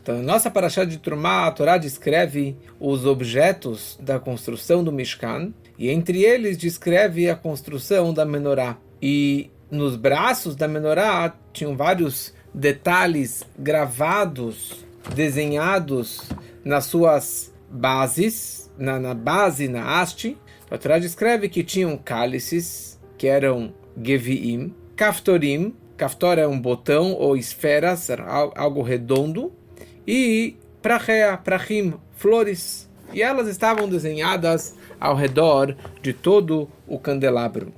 Então, na nossa Parashá de Trumá, a Torá descreve os objetos da construção do Mishkan, e entre eles descreve a construção da menorá. E nos braços da menorá tinham vários detalhes gravados, desenhados nas suas bases, na base, na haste. A Torá descreve que tinham cálices, que eram geviim, kaftorim, kaftor é um botão ou esferas, algo redondo, e prachim, flores. E elas estavam desenhadas ao redor de todo o candelabro.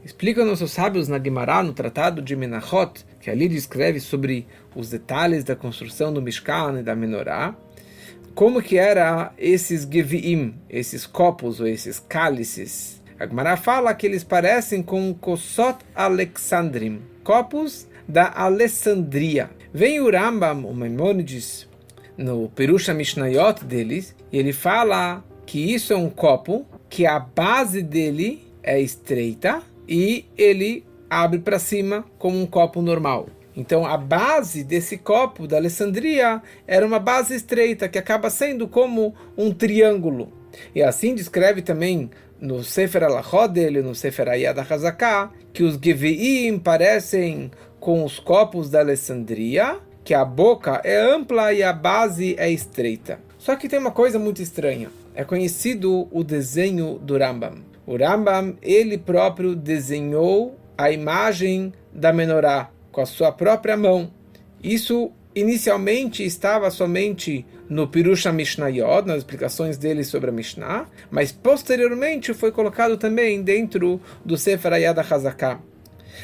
Explica nossos sábios na Guimará, no Tratado de Menachot, que ali descreve sobre os detalhes da construção do Mishkan e da Menorá, como que eram esses geviim, esses copos ou esses cálices. A Guimará fala que eles parecem com Kosot Alexandrim, copos da Alessandria. Vem o Rambam, o Maimônides, no Perusha Mishnayot deles, e ele fala que isso é um copo que a base dele é estreita e ele abre para cima como um copo normal. Então a base desse copo da Alessandria era uma base estreita que acaba sendo como um triângulo. E assim descreve também no Sefer Halachot dele, no Sefer Yad HaChazakah, que os Geviim parecem com os copos da Alessandria, que a boca é ampla e a base é estreita. Só que tem uma coisa muito estranha. É conhecido o desenho do Rambam. O Rambam, ele próprio desenhou a imagem da menorá com a sua própria mão. Isso inicialmente estava somente no Pirusha Mishnayot, nas explicações dele sobre a Mishnah, mas posteriormente foi colocado também dentro do Sefer Yad HaChazakah.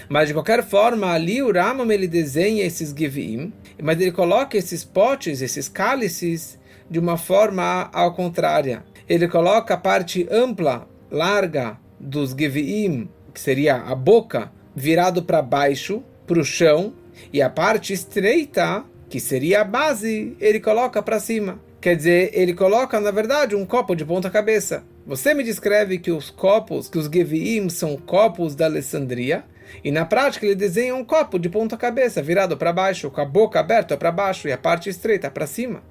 Mas de qualquer forma, ali o Rambam ele desenha esses geviim, mas ele coloca esses potes, esses cálices, de uma forma ao contrária. Ele coloca a parte ampla, larga dos geviim, que seria a boca, virado para baixo, para o chão, e a parte estreita, que seria a base, ele coloca para cima. Quer dizer, ele coloca, na verdade, um copo de ponta cabeça. Você me descreve que os copos, que os geviim são copos da Alessandria, e na prática ele desenha um copo de ponta cabeça, virado para baixo, com a boca aberta para baixo e a parte estreita para cima.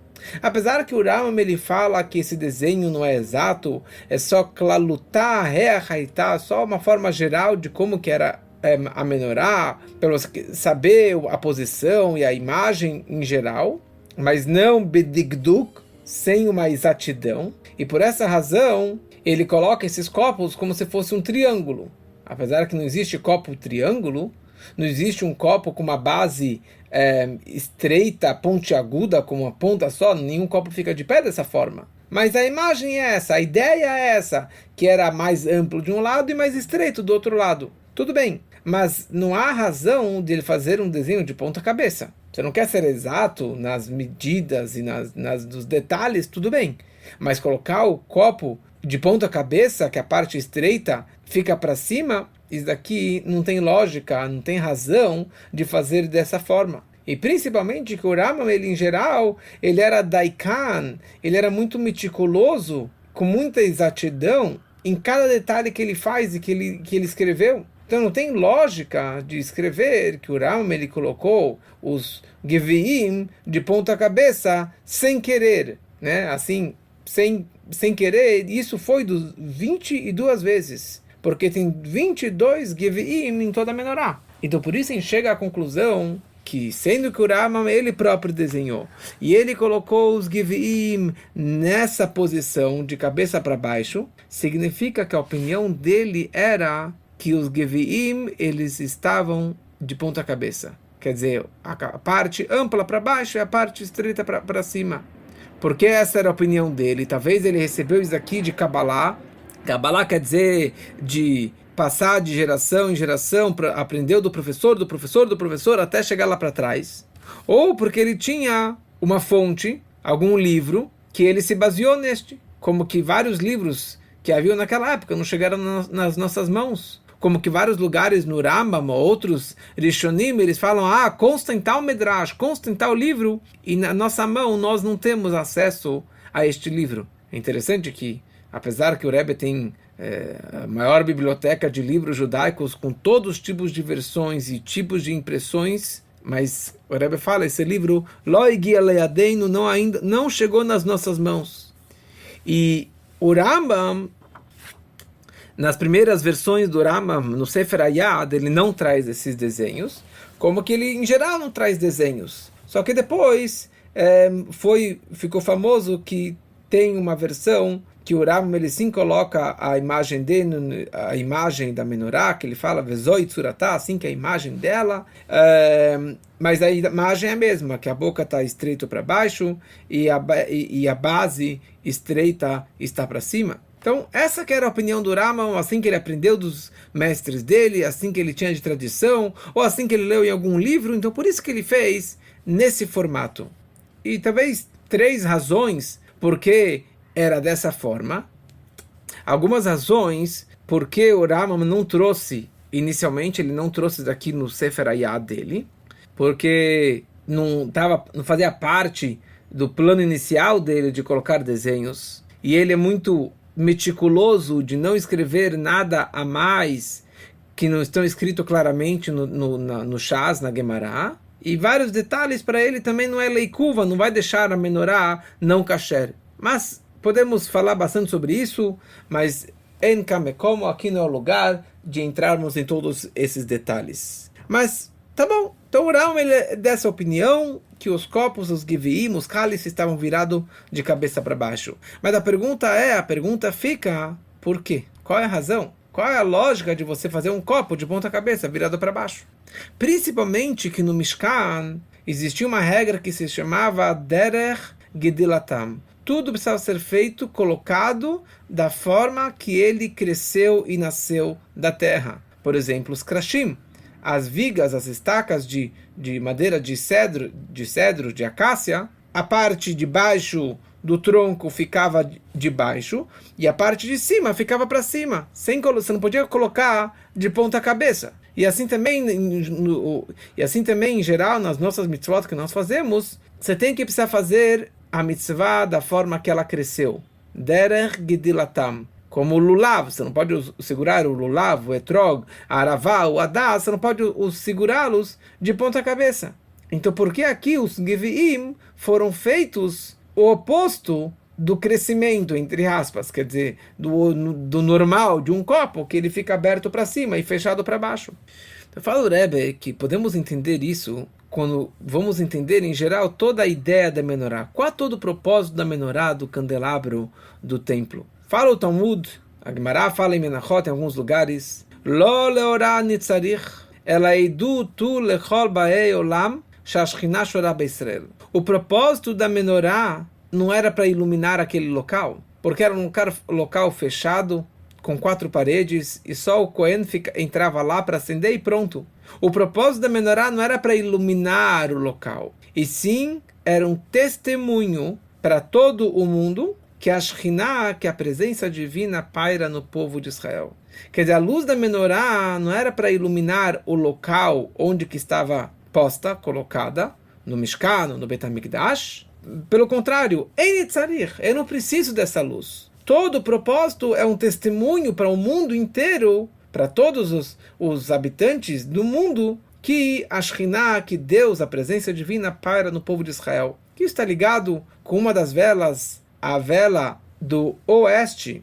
Apesar que o Rambam ele fala que esse desenho não é exato, é só klalutá, reachaitá, só uma forma geral de como que era a menorá, pelo saber a posição e a imagem em geral, mas não bedigduk, sem uma exatidão. E por essa razão, ele coloca esses copos como se fosse um triângulo. Apesar que não existe copo triângulo, não existe um copo com uma base estreita, pontiaguda, com uma ponta só, nenhum copo fica de pé dessa forma. Mas a imagem é essa, a ideia é essa, que era mais amplo de um lado e mais estreito do outro lado. Tudo bem, mas não há razão de ele fazer um desenho de ponta cabeça. Você não quer ser exato nas medidas e nos detalhes, tudo bem. Mas colocar o copo de ponta cabeça, que a parte estreita fica para cima, isso daqui não tem lógica, não tem razão de fazer dessa forma. E principalmente que o Rambam, ele em geral, ele era daikan, ele era muito meticuloso, com muita exatidão em cada detalhe que ele faz e que ele escreveu. Então não tem lógica de escrever que o Rambam ele colocou os geviim de ponta cabeça sem querer, né? Assim, sem querer, isso foi 22 vezes, porque tem 22 geviim em toda a menorá. Então por isso a gente chega à conclusão que, sendo que o Rambam ele próprio desenhou, e ele colocou os geviim nessa posição de cabeça para baixo, significa que a opinião dele era que os geviim eles estavam de ponta cabeça. Quer dizer, a parte ampla para baixo e a parte estreita para cima. Porque essa era a opinião dele. Talvez ele recebeu isso aqui de Kabbalah. Kabbalah quer dizer de passar de geração em geração, aprendeu do professor, até chegar lá para trás. Ou porque ele tinha uma fonte, algum livro, que ele se baseou neste. Como que vários livros que haviam naquela época não chegaram nas nossas mãos. Como que vários lugares no Rambam, outros Rishonim, eles falam, consta em tal Medrash, consta em tal livro, e na nossa mão nós não temos acesso a este livro. É interessante que, apesar que o Rebbe tem a maior biblioteca de livros judaicos com todos os tipos de versões e tipos de impressões, mas o Rebbe fala, esse livro, Lo Igi Leyadeinu, ainda não chegou nas nossas mãos. E o Rambam, nas primeiras versões do Rambam, no Sefer Hayad, ele não traz esses desenhos, como que ele, em geral, não traz desenhos. Só que depois ficou famoso que tem uma versão que o Rambam ele sim coloca a imagem dele, a imagem da menorá, que ele fala Vezoi Tzuratá, assim que é a imagem dela, mas a imagem é a mesma, que a boca está estreita para baixo e a base estreita está para cima. Então, essa que era a opinião do Rambam, assim que ele aprendeu dos mestres dele, assim que ele tinha de tradição, ou assim que ele leu em algum livro, então por isso que ele fez nesse formato. E talvez 3 razões porque era dessa forma. Algumas razões porque o Rambam não trouxe, inicialmente ele não trouxe daqui no Sefer Hayad dele, porque não fazia parte do plano inicial dele de colocar desenhos, e ele é muito meticuloso de não escrever nada a mais que não estão escritos claramente no Shas, na Gemara, e vários detalhes para ele também não é leikuva, não vai deixar a menorá não kasher. Mas podemos falar bastante sobre isso, mas em Kamekomo, aqui não é o lugar de entrarmos em todos esses detalhes. Mas, tá bom. Então o Rambam é dessa opinião que os copos, os giviim, os cálices estavam virados de cabeça para baixo. Mas a pergunta fica, por quê? Qual é a razão? Qual é a lógica de você fazer um copo de ponta cabeça virado para baixo? Principalmente que no Mishkan existia uma regra que se chamava Derech Gedilatam. Tudo precisava ser feito, colocado da forma que ele cresceu e nasceu da terra. Por exemplo, os krashim, as vigas, as estacas de madeira de cedro, de acácia, a parte de baixo do tronco ficava de baixo e a parte de cima ficava para cima. Você não podia colocar de ponta cabeça. E assim também, em geral, nas nossas mitzvot que nós fazemos, você tem que precisar fazer a mitzvah da forma que ela cresceu. Derech Gedilatam. Como o lulav, você não pode segurar o lulav, o etrog, a aravá, o adá, você não pode segurá-los de ponta cabeça. Então, por que aqui os giviim foram feitos o oposto do crescimento, entre aspas, quer dizer, do normal de um copo, que ele fica aberto para cima e fechado para baixo? Então, fala o Rebbe que podemos entender isso quando vamos entender, em geral, toda a ideia da menorá. Qual é todo o propósito da menorá, do candelabro do templo? Fala o Talmud, a Gemara fala em Menachot, em alguns lugares, Lo leorá nitzarich, ela eidu tu lechol baei olam, shashchina shorá be'Israel. O propósito da menorá não era para iluminar aquele local, porque era um local fechado, com 4 paredes, e só o Cohen entrava lá para acender e pronto. O propósito da menorá não era para iluminar o local, e sim era um testemunho para todo o mundo que a Shekhinah, que a presença divina paira no povo de Israel. Quer dizer, a luz da menorá não era para iluminar o local onde que estava posta, colocada, no Mishkan, no Beit HaMikdash. Pelo contrário, eu não preciso dessa luz. Todo o propósito é um testemunho para o mundo inteiro, para todos os habitantes do mundo, que a Shekhinah, que Deus, a presença divina, paira no povo de Israel. Que está ligado com uma das velas, a vela do oeste,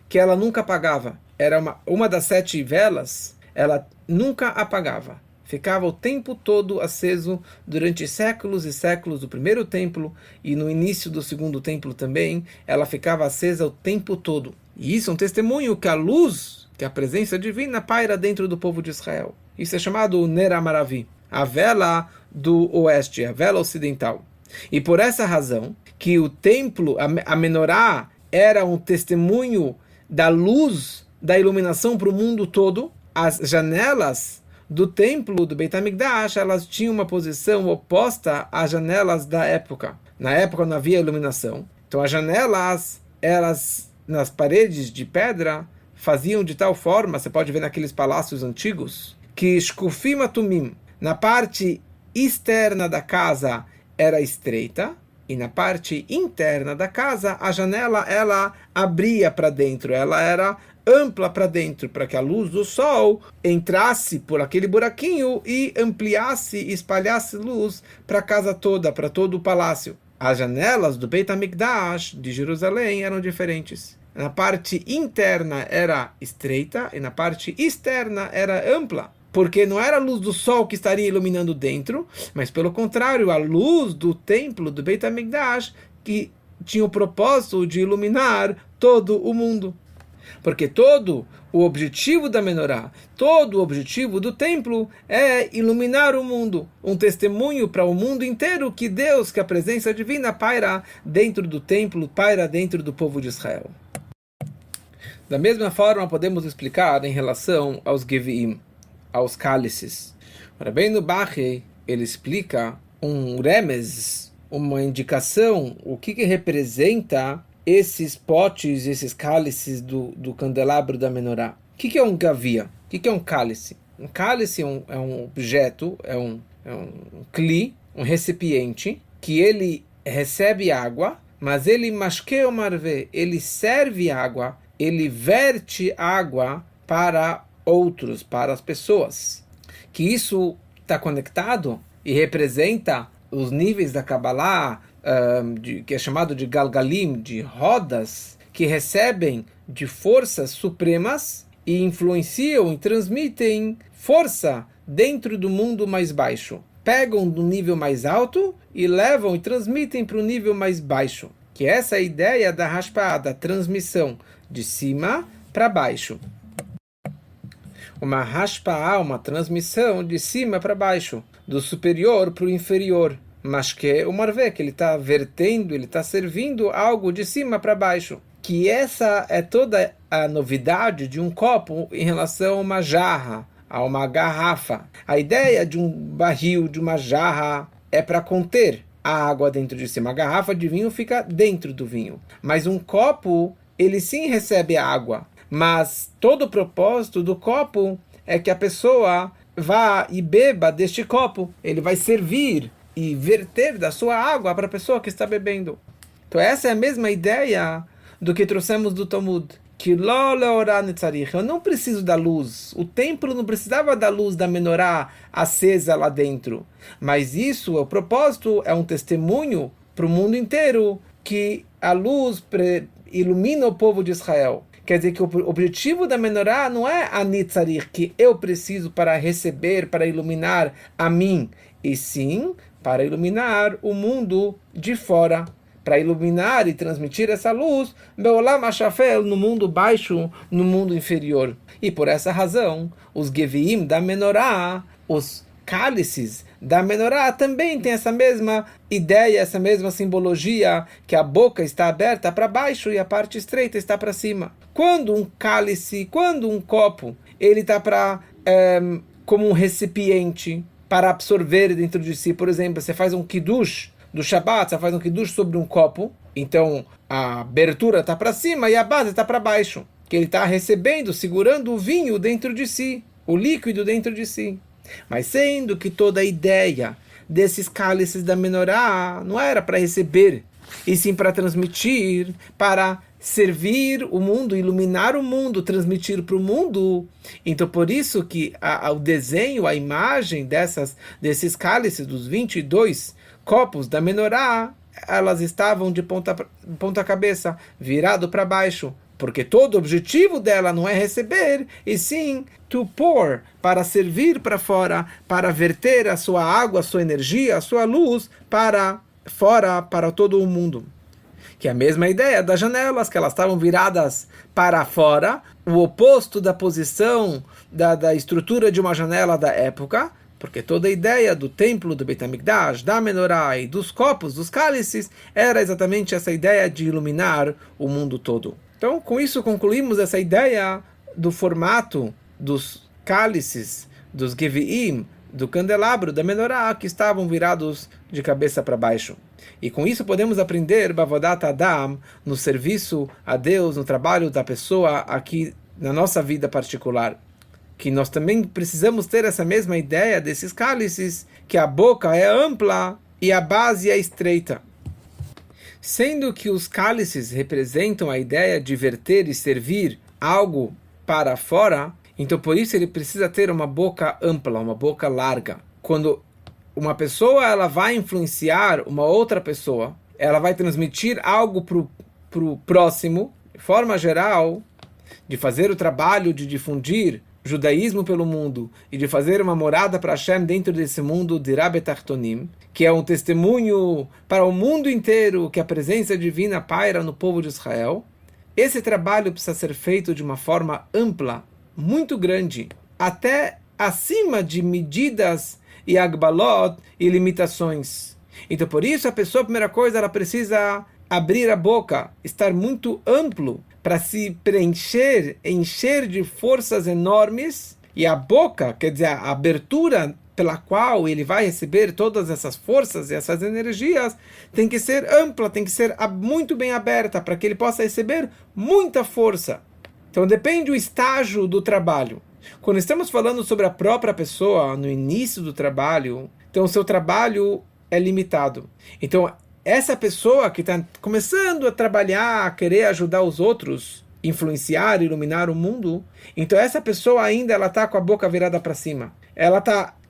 que ela nunca apagava. Era uma das 7 velas, ela nunca apagava. Ficava o tempo todo aceso durante séculos e séculos do primeiro templo e no início do segundo templo também, ela ficava acesa o tempo todo. E isso é um testemunho que a luz, que a presença divina paira dentro do povo de Israel. Isso é chamado Ner HaMaravi, a vela do oeste, a vela ocidental. E por essa razão, que o templo, a menorá, era um testemunho da luz, da iluminação para o mundo todo. As janelas do templo do Beit HaMikdash, elas tinham uma posição oposta às janelas da época. Na época não havia iluminação. Então as janelas, elas nas paredes de pedra, faziam de tal forma, você pode ver naqueles palácios antigos, que shkufim atumim, na parte externa da casa era estreita, E na parte interna da casa, a janela ela abria para dentro, ela era ampla para dentro, para que a luz do sol entrasse por aquele buraquinho e ampliasse e espalhasse luz para a casa toda, para todo o palácio. As janelas do Beit HaMikdash de Jerusalém eram diferentes. Na parte interna era estreita e na parte externa era ampla. Porque não era a luz do sol que estaria iluminando dentro, mas pelo contrário, a luz do templo do Beit HaMikdash que tinha o propósito de iluminar todo o mundo. Porque todo o objetivo da menorá, todo o objetivo do templo é iluminar o mundo, um testemunho para o mundo inteiro que Deus, que a presença divina paira dentro do templo, paira dentro do povo de Israel. Da mesma forma, podemos explicar em relação aos Geviim, aos cálices. O Rabbeinu Bachya, ele explica um remez, uma indicação, o que representa esses potes, esses cálices do candelabro da menorá. O que é um gavia? O que é um cálice? Um cálice é um objeto, é um kli, um recipiente, que ele recebe água, mas ele mashke o marve, ele serve água, ele verte água para outros, para as pessoas. Que isso está conectado e representa os níveis da Kabbalah, que é chamado de galgalim, de rodas, que recebem de forças supremas e influenciam e transmitem força dentro do mundo mais baixo. Pegam do nível mais alto e levam e transmitem para o nível mais baixo. Que é essa ideia da hashpah, da transmissão de cima para baixo. Uma hashpah, uma transmissão de cima para baixo, do superior para o inferior. Mas que o marvé, que ele está vertendo, ele está servindo algo de cima para baixo. Que essa é toda a novidade de um copo em relação a uma jarra, a uma garrafa. A ideia de um barril, de uma jarra, é para conter a água dentro de si. Uma garrafa de vinho fica dentro do vinho. Mas um copo, ele sim recebe água. Mas todo o propósito do copo é que a pessoa vá e beba deste copo. Ele vai servir e verter da sua água para a pessoa que está bebendo. Então essa é a mesma ideia do que trouxemos do Talmud. Que eu não preciso da luz. O templo não precisava da luz da menorá acesa lá dentro. Mas isso, o propósito, é um testemunho para o mundo inteiro que a luz ilumina o povo de Israel. Quer dizer que o objetivo da menorá não é a nitzarich, que eu preciso para receber, para iluminar a mim, e sim para iluminar o mundo de fora, para iluminar e transmitir essa luz beolam hashafel, no mundo baixo, no mundo inferior. E por essa razão, os geviim da menorá, os cálices da menorá também tem essa mesma ideia, essa mesma simbologia, que a boca está aberta para baixo e a parte estreita está para cima. Quando um cálice, quando um copo, ele está como um recipiente para absorver dentro de si. Por exemplo, você faz um kiddush do Shabbat, você faz um kiddush sobre um copo, então a abertura está para cima e a base está para baixo, que ele está recebendo, segurando o vinho dentro de si, o líquido dentro de si. Mas sendo que toda a ideia desses cálices da menorá não era para receber, e sim para transmitir, para servir o mundo, iluminar o mundo, transmitir para o mundo. Então por isso que o desenho, a imagem desses cálices, dos 22 copos da menorá, elas estavam de ponta cabeça, virado para baixo, porque todo o objetivo dela não é receber, e sim to pour, para servir para fora, para verter a sua água, a sua energia, a sua luz para fora, para todo o mundo. Que é a mesma ideia das janelas, que elas estavam viradas para fora, o oposto da posição, da estrutura de uma janela da época, porque toda a ideia do templo do Beit HaMikdash, da menorá e dos copos, dos cálices, era exatamente essa ideia de iluminar o mundo todo. Então, com isso, concluímos essa ideia do formato dos cálices, dos geviim, do candelabro, da menorá, que estavam virados de cabeça para baixo. E com isso podemos aprender Bavodat Adam, no serviço a Deus, no trabalho da pessoa aqui na nossa vida particular. Que nós também precisamos ter essa mesma ideia desses cálices, que a boca é ampla e a base é estreita. Sendo que os cálices representam a ideia de verter e servir algo para fora, então por isso ele precisa ter uma boca ampla, uma boca larga. Quando uma pessoa ela vai influenciar uma outra pessoa, ela vai transmitir algo para o próximo, de forma geral, de fazer o trabalho de difundir judaísmo pelo mundo e de fazer uma morada para Hashem dentro desse mundo de Rabbe Tartonim, que é um testemunho para o mundo inteiro que a presença divina paira no povo de Israel. Esse trabalho precisa ser feito de uma forma ampla, muito grande, até acima de medidas e agbalot e limitações. Então, por isso, a pessoa, a primeira coisa, ela precisa abrir a boca, estar muito amplo, para se preencher, encher de forças enormes, e a boca, quer dizer, a abertura pela qual ele vai receber todas essas forças e essas energias, tem que ser ampla, tem que ser muito bem aberta, para que ele possa receber muita força. Então depende do estágio do trabalho. Quando estamos falando sobre a própria pessoa, no início do trabalho, então o seu trabalho é limitado. Então, essa pessoa que está começando a trabalhar, a querer ajudar os outros, influenciar, iluminar o mundo, então essa pessoa ainda ela está com a boca virada para cima. Ela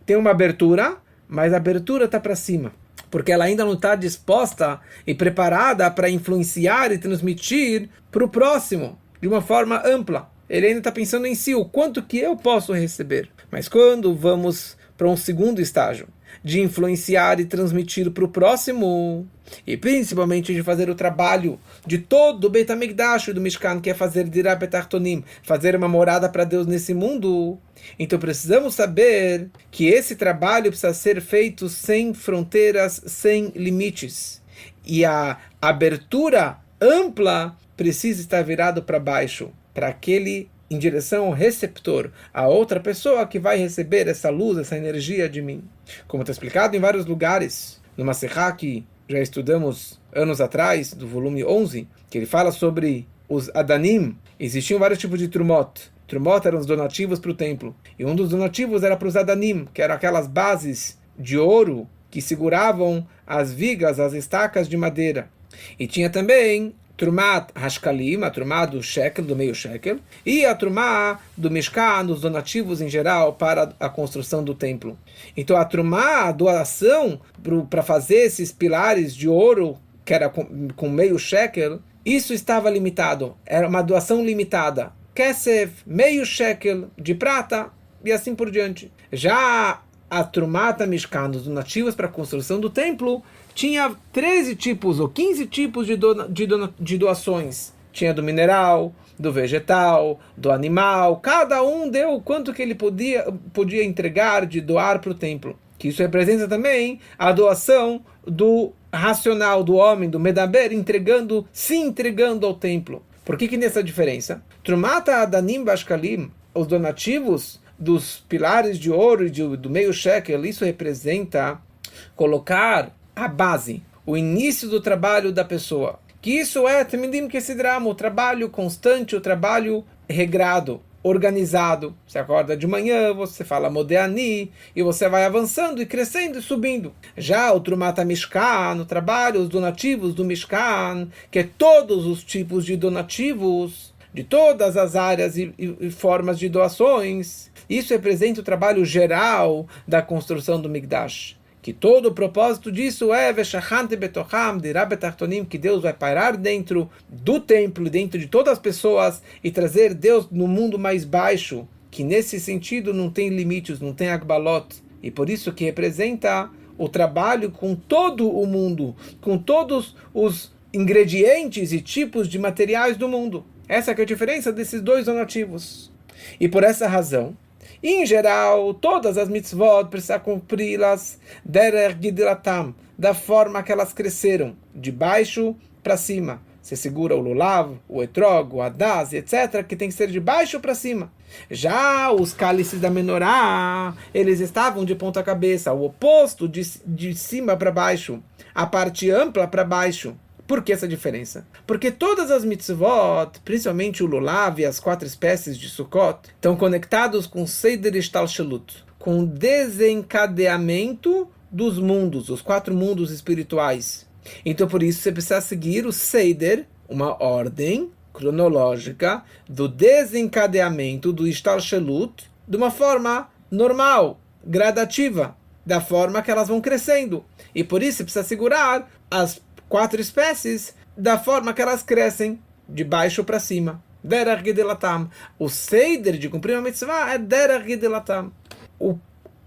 tem uma abertura, mas a abertura está para cima, porque ela ainda não está disposta e preparada para influenciar e transmitir para o próximo de uma forma ampla. Ele ainda está pensando em si, o quanto que eu posso receber. Mas quando vamos para um segundo estágio, de influenciar e transmitir para o próximo, e principalmente de fazer o trabalho de todo o Beit HaMikdash e do Mishkan, que é fazer Dirah Betartonim, fazer uma morada para Deus nesse mundo, então precisamos saber que esse trabalho precisa ser feito sem fronteiras, sem limites. E a abertura ampla precisa estar virado para baixo, para aquele em direção ao receptor, a outra pessoa que vai receber essa luz, essa energia de mim. Como está explicado em vários lugares, numa Sehá que já estudamos anos atrás, do volume 11, que ele fala sobre os Adanim. Existiam vários tipos de Trumot. Trumot eram os donativos para o templo. E um dos donativos era para os Adanim, que eram aquelas bases de ouro que seguravam as vigas, as estacas de madeira. E tinha também Trumat Hashkalim, a Trumá do shekel, do meio shekel, e a Trumá do Mishkan, dos donativos em geral, para a construção do templo. Então a Trumá, a doação para fazer esses pilares de ouro, que era com meio shekel, isso estava limitado, era uma doação limitada. Kesef, meio shekel de prata, e assim por diante. Já a Trumata Mishkan, dos donativos para a construção do templo, tinha 13 tipos ou 15 tipos de doações. Tinha do mineral, do vegetal, do animal. Cada um deu o quanto que ele podia entregar, de doar para o templo. Que isso representa também a doação do racional do homem, do medaber, se entregando ao templo. Por que nessa diferença? Trumata Adanim Bashkalim, os donativos dos pilares de ouro e do meio shekel, isso representa colocar a base, o início do trabalho da pessoa. Que isso é, Temidim Kesidram, o trabalho constante, o trabalho regrado, organizado. Você acorda de manhã, você fala Modeani, e você vai avançando e crescendo e subindo. Já o Trumata Mishkan, o trabalho, os donativos do Mishkan, que é todos os tipos de donativos, de todas as áreas e formas de doações. Isso representa o trabalho geral da construção do Mikdash. Que todo o propósito disso é Veshachante Betocham, Dirah Betartonim, que Deus vai parar dentro do templo, dentro de todas as pessoas, e trazer Deus no mundo mais baixo, que nesse sentido não tem limites, não tem agbalot. E por isso que representa o trabalho com todo o mundo, com todos os ingredientes e tipos de materiais do mundo. Essa que é a diferença desses dois donativos. E por essa razão, em geral, todas as mitzvot precisam cumpri-las derech gidilatam, da forma que elas cresceram, de baixo para cima. Você segura o lulav, o etrog, o adaz, etc., que tem que ser de baixo para cima. Já os cálices da menorá, eles estavam de ponta cabeça, o oposto de cima para baixo, a parte ampla para baixo. Por que essa diferença? Porque todas as mitzvot, principalmente o lulav e as 4 espécies de Sukkot, estão conectados com Seder Ishtalshelut, com o desencadeamento dos mundos, os 4 mundos espirituais. Então, por isso, você precisa seguir o Seider, uma ordem cronológica do desencadeamento do Ishtalshelut de uma forma normal, gradativa, da forma que elas vão crescendo. E por isso, você precisa segurar as 4 espécies da forma que elas crescem, de baixo para cima. Derech Gedelatam. O Seider de cumprir uma mitzvah é Derech Gedelatam.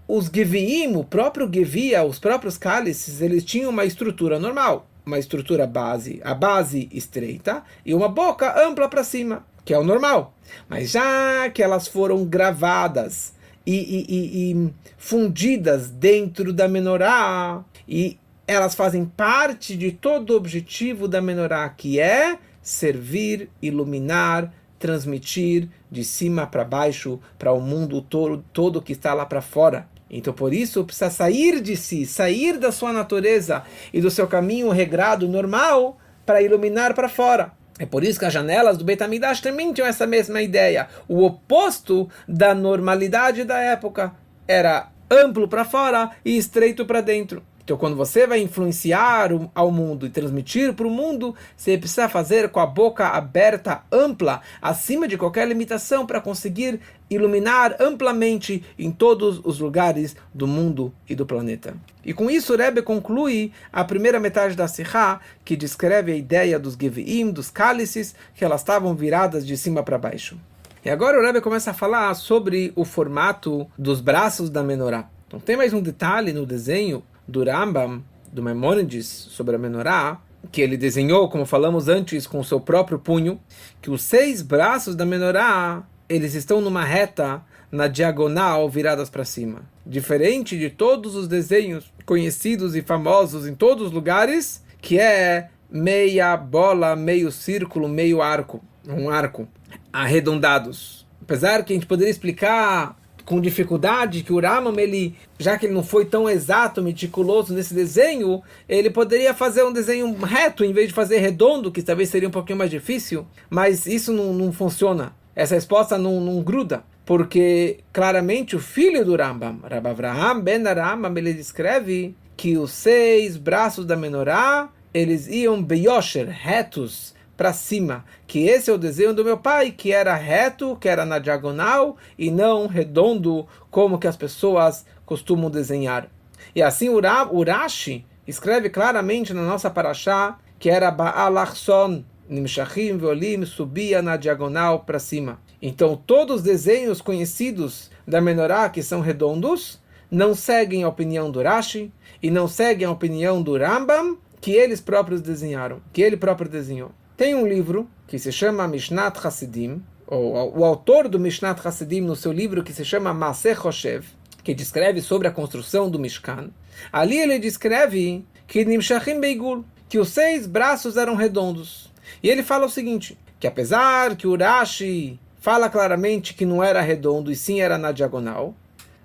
Os Geviim, o próprio Gevia, os próprios cálices, eles tinham uma estrutura normal. Uma estrutura base, a base estreita e uma boca ampla para cima, que é o normal. Mas já que elas foram gravadas e fundidas dentro da menorá, e elas fazem parte de todo o objetivo da menorá, que é servir, iluminar, transmitir de cima para baixo, para o mundo todo que está lá para fora. Então, por isso, precisa sair de si, sair da sua natureza e do seu caminho regrado, normal, para iluminar para fora. É por isso que as janelas do Beit HaMikdash também tinham essa mesma ideia. O oposto da normalidade da época era amplo para fora e estreito para dentro. Então, quando você vai influenciar ao mundo e transmitir para o mundo, você precisa fazer com a boca aberta, ampla, acima de qualquer limitação, para conseguir iluminar amplamente em todos os lugares do mundo e do planeta. E com isso, o Rebbe conclui a primeira metade da Sihá, que descreve a ideia dos Geviim, dos cálices, que elas estavam viradas de cima para baixo. E agora o Rebbe começa a falar sobre o formato dos braços da menorá. Então, tem mais um detalhe no desenho do Rambam, do Maimônides, sobre a menorá, que ele desenhou, como falamos antes, com o seu próprio punho, que os 6 braços da menorá, eles estão numa reta, na diagonal, viradas para cima. Diferente de todos os desenhos conhecidos e famosos em todos os lugares, que é meia bola, meio círculo, meio arco, um arco, arredondados. Apesar que a gente poderia explicar com dificuldade que o Rambam, já que ele não foi tão exato, meticuloso nesse desenho, ele poderia fazer um desenho reto em vez de fazer redondo, que talvez seria um pouquinho mais difícil, mas isso não funciona. Essa resposta não gruda, porque claramente o filho do Rambam, Rav Avraham ben Rambam, ele descreve que os 6 braços da menorá, eles iam beyosher, retos, para cima, que esse é o desenho do meu pai, que era reto, que era na diagonal, e não redondo, como que as pessoas costumam desenhar. E assim o Rashi escreve claramente na nossa parashá, que era Baal Achson, Nimshachim Veolim, subia na diagonal para cima. Então todos os desenhos conhecidos da menorá, que são redondos, não seguem a opinião do Rashi, e não seguem a opinião do Rambam, que eles próprios desenharam, que ele próprio desenhou. Tem um livro que se chama Mishnat Hasidim, ou o autor do Mishnat Hasidim, no seu livro que se chama Maaseh Choshev, que descreve sobre a construção do Mishkan. Ali ele descreve que Nimshachim Beigul, que os 6 braços eram redondos. E ele fala o seguinte, que apesar que o Rashi fala claramente que não era redondo e sim era na diagonal,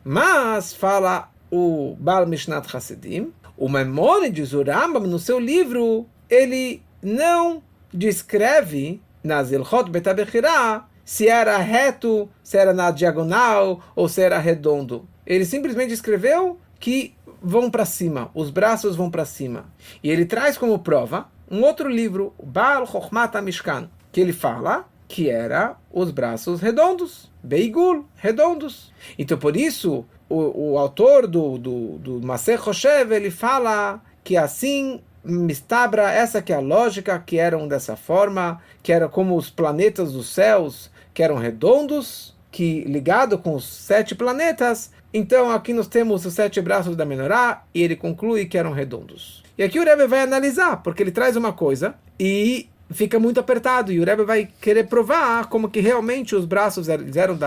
mas fala o Baal Mishnat Hasidim, o Maimônides, o Rambam, no seu livro, ele não descreve nas Ilchot Bet HaBechirá se era reto, se era na diagonal ou se era redondo. Ele simplesmente escreveu que vão para cima, os braços vão para cima. E ele traz como prova um outro livro, o Baal Chochmat HaMishkan, que ele fala que era os braços redondos, Beigul, redondos. Então por isso o autor do Maaseh Choshev, ele fala que assim mistabra, essa que é a lógica, que eram dessa forma, que era como os planetas dos céus, que eram redondos, que ligado com os 7 planetas. Então aqui nós temos os 7 braços da menorá, e ele conclui que eram redondos. E aqui o Rebbe vai analisar, porque ele traz uma coisa e fica muito apertado, e o Rebbe vai querer provar como que realmente os braços eram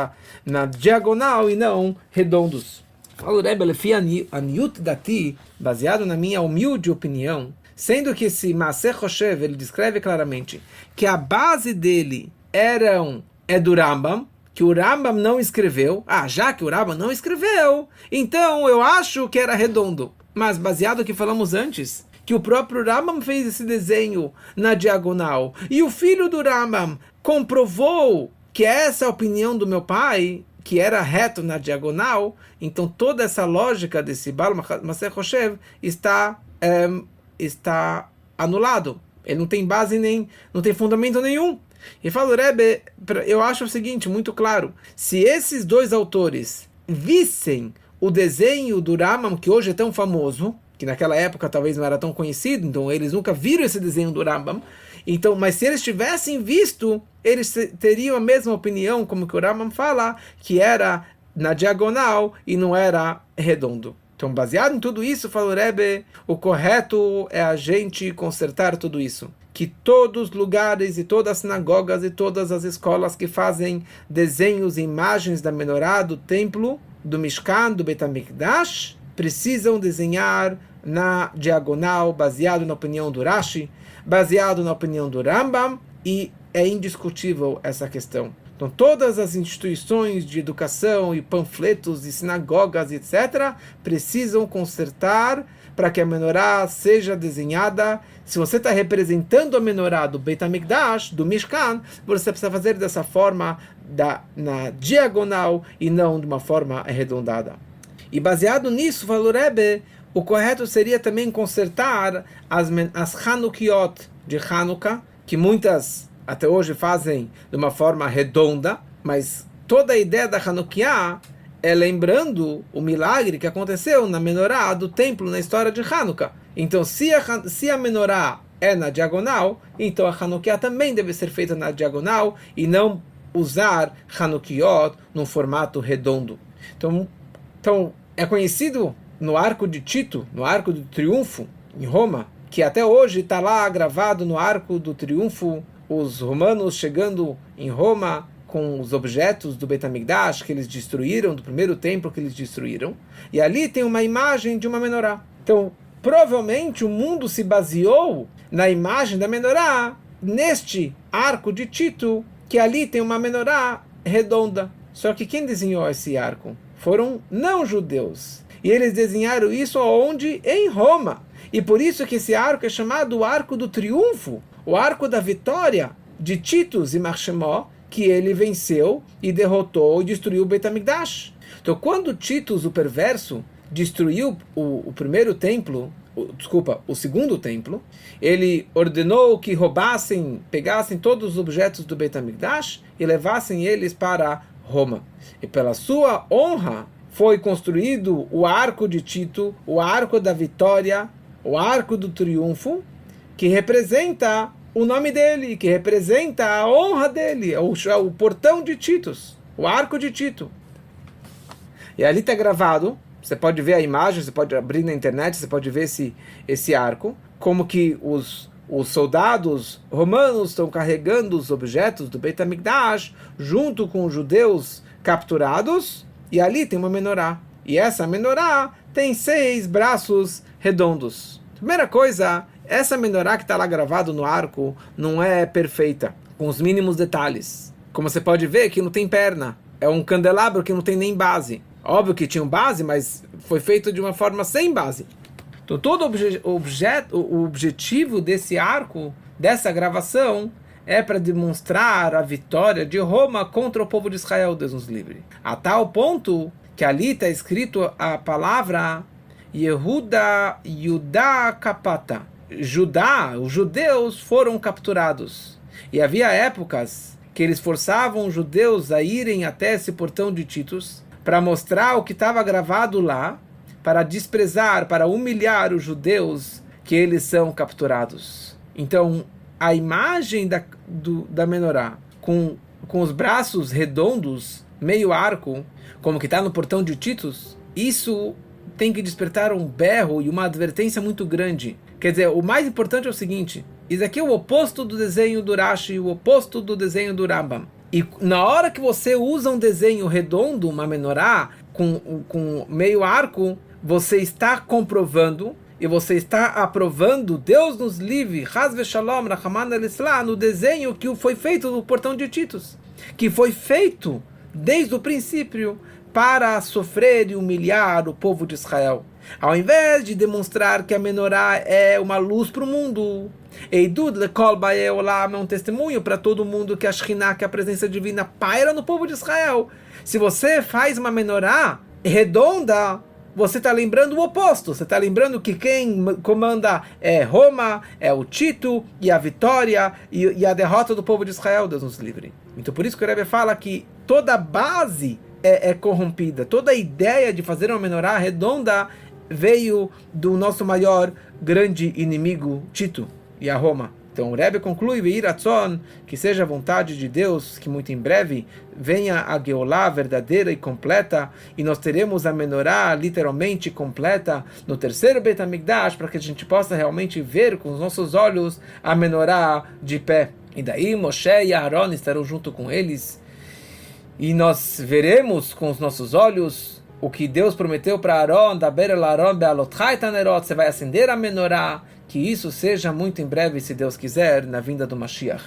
na diagonal e não redondos. Fala o Rebbe, aniut dati, baseado na minha humilde opinião, sendo que esse Maaseh Choshev, ele descreve claramente que a base dele é do Rambam, que o Rambam não escreveu. Já que o Rambam não escreveu, então eu acho que era redondo. Mas baseado no que falamos antes, que o próprio Rambam fez esse desenho na diagonal, e o filho do Rambam comprovou que essa é a opinião do meu pai, que era reto na diagonal, então toda essa lógica desse Baal Maaseh Choshev está anulado. Ele não tem base não tem fundamento nenhum. E fala o Rebbe, eu acho o seguinte, muito claro. Se esses dois autores vissem o desenho do Rambam, que hoje é tão famoso, que naquela época talvez não era tão conhecido, então eles nunca viram esse desenho do Rambam, então, mas se eles tivessem visto, eles teriam a mesma opinião, como que o Rambam fala, que era na diagonal e não era redondo. Então, baseado em tudo isso, fala o Rebbe, o correto é a gente consertar tudo isso. Que todos os lugares e todas as sinagogas e todas as escolas que fazem desenhos e imagens da menorá, do templo, do Mishkan, do Beit HaMikdash, precisam desenhar na diagonal, baseado na opinião do Rashi, baseado na opinião do Rambam, e é indiscutível essa questão. Então, todas as instituições de educação e panfletos e sinagogas, etc., precisam consertar para que a menorá seja desenhada. Se você está representando a menorá do Beit HaMikdash, do Mishkan, você precisa fazer dessa forma na diagonal e não de uma forma arredondada. E baseado nisso, falou Rebbe, o correto seria também consertar as Hanukiot de Hanukkah, que muitas até hoje fazem de uma forma redonda, mas toda a ideia da Hanukkah é lembrando o milagre que aconteceu na menorá do templo na história de Hanukkah. Então, se a menorá é na diagonal, então a Hanukkah também deve ser feita na diagonal e não usar Hanukiot num formato redondo. Então é conhecido no Arco de Tito, no Arco do Triunfo, em Roma, que até hoje está lá gravado no Arco do Triunfo, os romanos chegando em Roma com os objetos do Beit HaMikdash que eles destruíram, do primeiro templo que eles destruíram, e ali tem uma imagem de uma menorá. Então, provavelmente o mundo se baseou na imagem da menorá, neste Arco de Tito, que ali tem uma menorá redonda. Só que quem desenhou esse arco? Foram não-judeus. E eles desenharam isso aonde? Em Roma. E por isso que esse arco é chamado o Arco do Triunfo, o Arco da Vitória de Titus e Marshemó, que ele venceu e derrotou e destruiu o Beit HaMikdash. Então, quando Titus, o perverso, destruiu o primeiro templo, o segundo templo, ele ordenou que pegassem todos os objetos do Beit HaMikdash e levassem eles para Roma. E pela sua honra foi construído o Arco de Tito, o Arco da Vitória, o Arco do Triunfo, que representa o nome dele, que representa a honra dele, o portão de Titus, o Arco de Tito. E ali está gravado, você pode ver a imagem, você pode abrir na internet, você pode ver esse arco, como que os soldados romanos estão carregando os objetos do Beit HaMikdash junto com os judeus capturados, e ali tem uma menorá. E essa menorá tem 6 braços redondos. Primeira coisa, essa menorá que está lá gravado no arco não é perfeita, com os mínimos detalhes. Como você pode ver, que não tem perna. É um candelabro que não tem nem base. Óbvio que tinha base, mas foi feito de uma forma sem base. Então todo o objetivo desse arco, dessa gravação, é para demonstrar a vitória de Roma contra o povo de Israel, Deus nos livre. A tal ponto que ali está escrito a palavra Yehuda Yudá Kapata. Judá, os judeus foram capturados. E havia épocas que eles forçavam os judeus a irem até esse portão de Titus para mostrar o que estava gravado lá, para desprezar, para humilhar os judeus que eles são capturados. Então, a imagem da menorá com os braços redondos, meio arco, como que está no portão de Titus, isso tem que despertar um berro e uma advertência muito grande. Quer dizer, o mais importante é o seguinte, isso aqui é o oposto do desenho do Rashi, o oposto do desenho do Rambam. E na hora que você usa um desenho redondo, uma menorá, com meio arco, você está comprovando e você está aprovando, Deus nos livre, Haz v'Shalom, Rahaman al-Islam, no desenho que foi feito no portão de Titus, que foi feito desde o princípio para sofrer e humilhar o povo de Israel. Ao invés de demonstrar que a menorá é uma luz para o mundo, Eidud lekol ba'ei olam, é um testemunho para todo mundo que a Shekhinah, que a presença divina, paira no povo de Israel. Se você faz uma menorá redonda, você está lembrando o oposto. Você está lembrando que quem comanda é Roma, é o Tito, e a vitória, e a derrota do povo de Israel, Deus nos livre. Então por isso que o Rebbe fala que toda a base é corrompida. Toda a ideia de fazer uma menorá redonda veio do nosso maior, grande inimigo, Tito, e a Roma. Então o Rebbe conclui, que seja a vontade de Deus, que muito em breve venha a Geolá verdadeira e completa, e nós teremos a menorá literalmente completa no terceiro Beit HaMikdash, para que a gente possa realmente ver com os nossos olhos a menorá de pé. E daí Moshe e Aaron estarão junto com eles, e nós veremos com os nossos olhos o que Deus prometeu para Aaron, você vai acender a menorá, que isso seja muito em breve, se Deus quiser, na vinda do Mashiach.